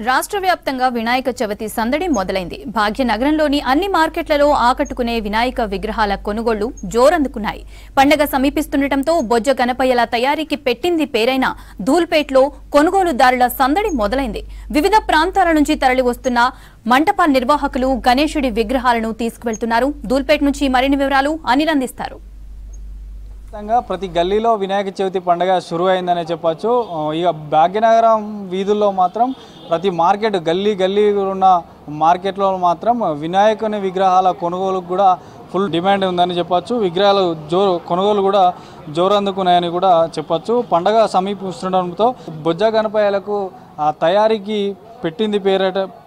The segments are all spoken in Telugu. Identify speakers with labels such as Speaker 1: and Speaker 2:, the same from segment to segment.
Speaker 1: రాష్ట్ర వ్యాప్తంగా వినాయక చవితి సందడి మొదలైంది. భాగ్యనగరంలోని అన్ని మార్కెట్లలో ఆకట్టుకునే వినాయక విగ్రహాల కొనుగోళ్లు జోరందుకున్నాయి. పండగ సమీపిస్తుండటంతో బొజ్జ గణపయ్యల తయారీకి పెట్టింది పేరైన ధూల్పేట్లో కొనుగోలుదారుల సందడి మొదలైంది. వివిధ ప్రాంతాల నుంచి తరలివస్తున్న మంటప నిర్వాహకులు గణేశుడి విగ్రహాలను తీసుకువెళ్తున్నారు. ధూల్పేట్ నుంచి మరిన్ని వివరాలు అనిల్ అందిస్తారు.
Speaker 2: ప్రతి గల్లీలో వినాయక చవితి పండుగ షురు అయిందనే చెప్పొచ్చు. ఇక భాగ్యనగరం వీధుల్లో మాత్రం ప్రతి మార్కెట్ గల్లీ ఉన్న మార్కెట్లో మాత్రం వినాయకుని విగ్రహాల కొనుగోలుకు కూడా ఫుల్ డిమాండ్ ఉందని చెప్పొచ్చు. విగ్రహాలు కొనుగోలు కూడా జోరందుకున్నాయని కూడా చెప్పొచ్చు. పండగ సమీపిస్తుండటంతో బొజ్జ గణపయ్యలకు తయారీకి పెట్టింది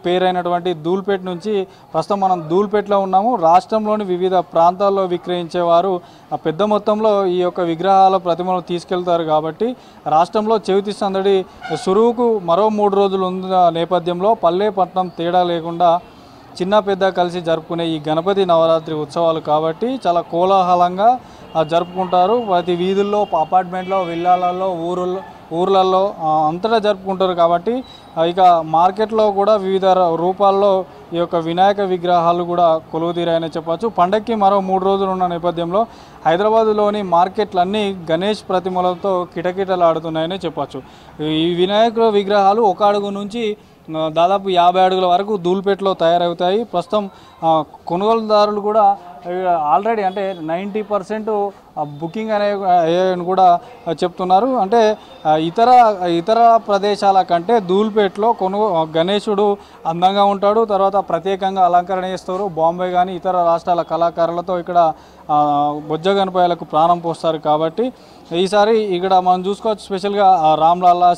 Speaker 2: పేరైనటువంటి ధూల్పేట్ నుంచి ప్రస్తుతం మనం ధూల్పేట్లో ఉన్నాము. రాష్ట్రంలోని వివిధ ప్రాంతాల్లో విక్రయించేవారు పెద్ద మొత్తంలో ఈ యొక్క విగ్రహాల ప్రతిమలు తీసుకెళ్తారు. కాబట్టి రాష్ట్రంలో చవితి సందడి సురువుకు మరో 3 రోజులు ఉన్న నేపథ్యంలో పల్లె పట్నం తేడా లేకుండా చిన్న పెద్ద కలిసి జరుపుకునే ఈ గణపతి నవరాత్రి ఉత్సవాలు కాబట్టి చాలా కోలాహలంగా జరుపుకుంటారు. ప్రతి వీధుల్లో, అపార్ట్మెంట్లో, విల్లాలలో, ఊర్లలో అంతటా జరుపుకుంటారు. కాబట్టి ఇక మార్కెట్లో కూడా వివిధ రూపాల్లో ఈ యొక్క వినాయక విగ్రహాలు కూడా కొలువుతీరాయని చెప్పచ్చు. పండగకి మరో 3 రోజులు ఉన్న నేపథ్యంలో హైదరాబాద్లోని మార్కెట్లన్నీ గణేష్ ప్రతిమలతో కిటకిటలాడుతున్నాయని చెప్పచ్చు. ఈ వినాయక విగ్రహాలు 1 అడుగు నుంచి దాదాపు 50 అడుగుల వరకు ధూల్పేట్లో తయారవుతాయి. ప్రస్తుతం కొనుగోలుదారులు కూడా ఆల్రెడీ అంటే 90% బుకింగ్ అని కూడా చెప్తున్నారు. అంటే ఇతర ప్రదేశాల కంటే ధూల్పేట్లో గణేశుడు అందంగా ఉంటాడు. తర్వాత ప్రత్యేకంగా అలంకరణ చేస్తారు. బాంబే కానీ ఇతర రాష్ట్రాల కళాకారులతో ఇక్కడ బొజ్జ గణపయ్యలకు ప్రాణం పోస్తారు. కాబట్టి ఈసారి ఇక్కడ మనం చూసుకోవచ్చు. స్పెషల్గా రామ్లాలా,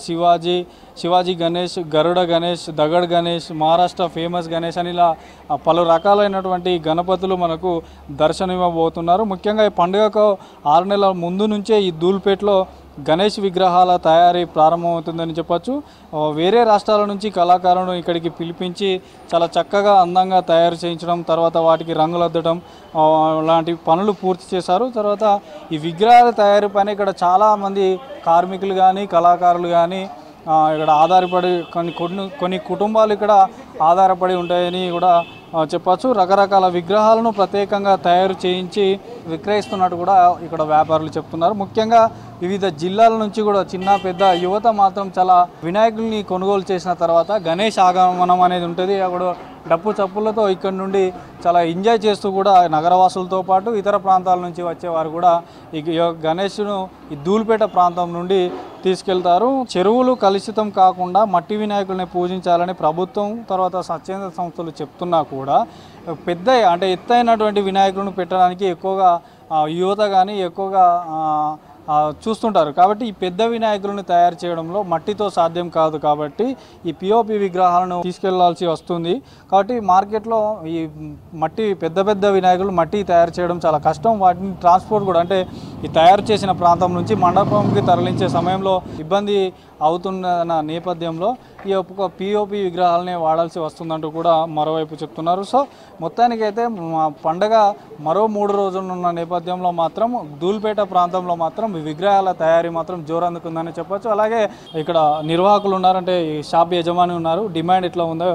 Speaker 2: శివాజీ గణేష్, గరుడ గణేష్, దగడ్ గణేష్, మహారాష్ట్ర ఫేమస్ గణేష్ అని ఇలా పలు రకాలైనటువంటి గణపతులు మనకు దర్శనమివ్వబోతున్నారు. ముఖ్యంగా ఈ పండుగకు 6 నెలల ముందు నుంచే ఈ ధూల్పేట్లో గణేష్ విగ్రహాల తయారీ ప్రారంభమవుతుందని చెప్పచ్చు. వేరే రాష్ట్రాల నుంచి కళాకారులను ఇక్కడికి పిలిపించి చాలా చక్కగా అందంగా తయారు చేయించడం, తర్వాత వాటికి రంగులద్దడం లాంటి పనులు పూర్తి చేశారు. తర్వాత ఈ విగ్రహాల తయారీ పైన ఇక్కడ చాలామంది కార్మికులు కానీ కళాకారులు కానీ ఇక్కడ ఆధారపడి కొన్ని కుటుంబాలు ఇక్కడ ఆధారపడి ఉంటాయని కూడా చెప్పచ్చు. రకరకాల విగ్రహాలను ప్రత్యేకంగా తయారు చేయించి విక్రయిస్తున్నట్టు కూడా ఇక్కడ వ్యాపారులు చెప్తున్నారు. ముఖ్యంగా వివిధ జిల్లాల నుంచి కూడా చిన్న పెద్ద యువత మాత్రం చాలా వినాయకుల్ని కొనుగోలు చేసిన తర్వాత గణేష్ ఆగమనం అనేది ఉంటుంది. అక్కడ డప్పు చప్పులతో ఇక్కడ నుండి చాలా ఎంజాయ్ చేస్తూ కూడా నగరవాసులతో పాటు ఇతర ప్రాంతాల నుంచి వచ్చేవారు కూడా ఈ గణేష్ను ఈ ధూల్పేట ప్రాంతం నుండి తీసుకెళ్తారు. చెరువులు కలుషితం కాకుండా మట్టి వినాయకుల్ని పూజించాలని ప్రభుత్వం తర్వాత స్వచ్ఛంద సంస్థలు చెప్తున్నా కూడా పెద్ద అంటే ఎత్తైనటువంటి వినాయకులను పెట్టడానికి ఎక్కువగా యువత కానీ ఎక్కువగా చూస్తుంటారు. కాబట్టి ఈ పెద్ద వినాయకులను తయారు చేయడంలో మట్టితో సాధ్యం కాదు. కాబట్టి ఈ పిఓపి విగ్రహాలను తీసుకెళ్లాల్సి వస్తుంది. కాబట్టి మార్కెట్లో ఈ పెద్ద వినాయకులు మట్టి తయారు చేయడం చాలా కష్టం. వాటిని ట్రాన్స్పోర్ట్ కూడా అంటే ఈ తయారు చేసిన ప్రాంతం నుంచి మండపంకి తరలించే సమయంలో ఇబ్బంది అవుతున్న నేపథ్యంలో ఈ యొక్క పిఓపి విగ్రహాలనే వాడాల్సి వస్తుందంటూ కూడా మరోవైపు చెప్తున్నారు. సో మొత్తానికైతే పండగ మరో 3 రోజులు ఉన్న నేపథ్యంలో మాత్రం ధూల్పేట ప్రాంతంలో మాత్రం విగ్రహాల తయారీ మాత్రం జోరందుకుందని చెప్పొచ్చు. అలాగే ఇక్కడ నిర్వాహకులు ఉన్నారంటే షాప్ యజమాని ఉన్నారు. డిమాండ్ ఎట్లా ఉందో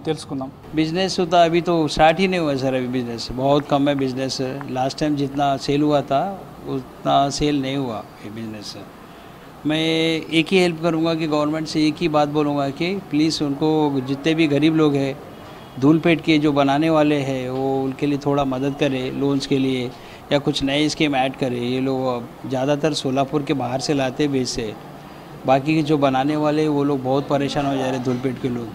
Speaker 2: తెలుసుకుందాం.
Speaker 3: बिजनेस होता अभी तो स्टार्ट ही नहीं हुआ सर. अभी बिजनेस बहुत कम है. बिजनेस लास्ट टाइम जितना सेल हुआ था उतना सेल नहीं हुआ ये बिजनेस. मैं एक ही हेल्प करूंगा कि गवर्नमेंट से एक ही बात बोलूँगा कि प्लीज़ उनको जितने भी गरीब लोग हैं धूलपेट के जो बनाने वाले हैं वो उनके लिए थोड़ा मदद करे लोन्स के लिए या कुछ नए स्कीम ऐड करे. ये लोग ज़्यादातर सोलापुर के बाहर से लाते बेचते. बाकी के जो बनाने वाले वो लोग बहुत परेशान हो जा रहे धूलपेट के लोग.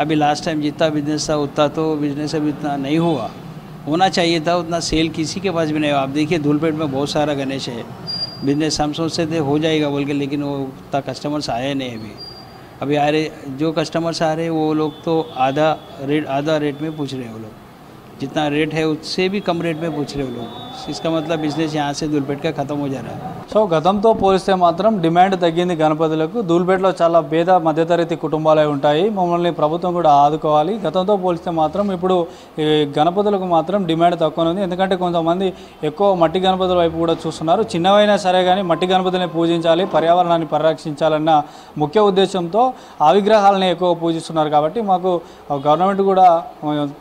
Speaker 3: अभी लास्ट टाइम जितना बिजनेस था उतना तो बिजनेस अभी इतना नहीं हुआ. होना चाहिए था. उतना सेल किसी के पास भी नहीं हुआ. आप देखिए धूलपेट में बहुत सारा गणेश है. बिजनेस हम सोचते थे हो जाएगा बोल के, लेकिन वो उतना कस्टमर्स आए नहीं. अभी आ रहे जो कस्टमर्स आ रहे वो लोग तो आधा रेट में पूछ रहे हैं. वो लोग जितना रेट है उससे भी कम रेट में पूछ रहे हैं वो लोग. इसका मतलब बिजनेस यहाँ से दूलपेट का ख़त्म हो जा रहा है।
Speaker 2: సో గతంతో పోలిస్తే మాత్రం డిమాండ్ తగ్గింది గణపతులకు. ధూల్పేటలో చాలా పేద మధ్యతరగతి కుటుంబాలే ఉంటాయి. మమ్మల్ని ప్రభుత్వం కూడా ఆదుకోవాలి. గతంతో పోలిస్తే మాత్రం ఇప్పుడు ఈ గణపతులకు మాత్రం డిమాండ్ తక్కువ ఉంది. ఎందుకంటే కొంతమంది ఎక్కువ మట్టి గణపతుల వైపు కూడా చూస్తున్నారు. చిన్నవైనా సరే కానీ మట్టి గణపతిని పూజించాలి, పర్యావరణాన్ని పరిరక్షించాలన్న ముఖ్య ఉద్దేశంతో ఆ విగ్రహాలని ఎక్కువ పూజిస్తున్నారు. కాబట్టి మాకు గవర్నమెంట్ కూడా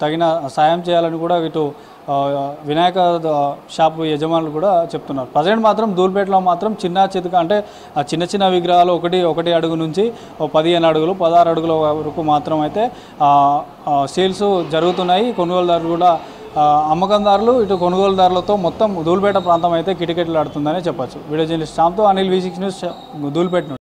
Speaker 2: తగిన సాయం చేయాలని కూడా ఇటు వినాయక షాపు యజమానులు కూడా చెప్తున్నారు. ప్రజెంట్ మాత్రం ధూల్పేటలో మాత్రం చిన్న చితక అంటే చిన్న చిన్న విగ్రహాలు ఒకటి అడుగు నుంచి 15 అడుగులు 16 అడుగుల వరకు మాత్రం అయితే సేల్స్ జరుగుతున్నాయి. కొనుగోలుదారులు కూడా అమ్మకందారులు ఇటు కొనుగోలుదారులతో మొత్తం ధూల్పేట ప్రాంతం అయితే కిటకిటలాడుతుందనే చెప్పచ్చు. వీడియో జర్నలిస్ట్ శ్యామ్తో అనిల్ V6 న్యూస్ ధూల్పేట.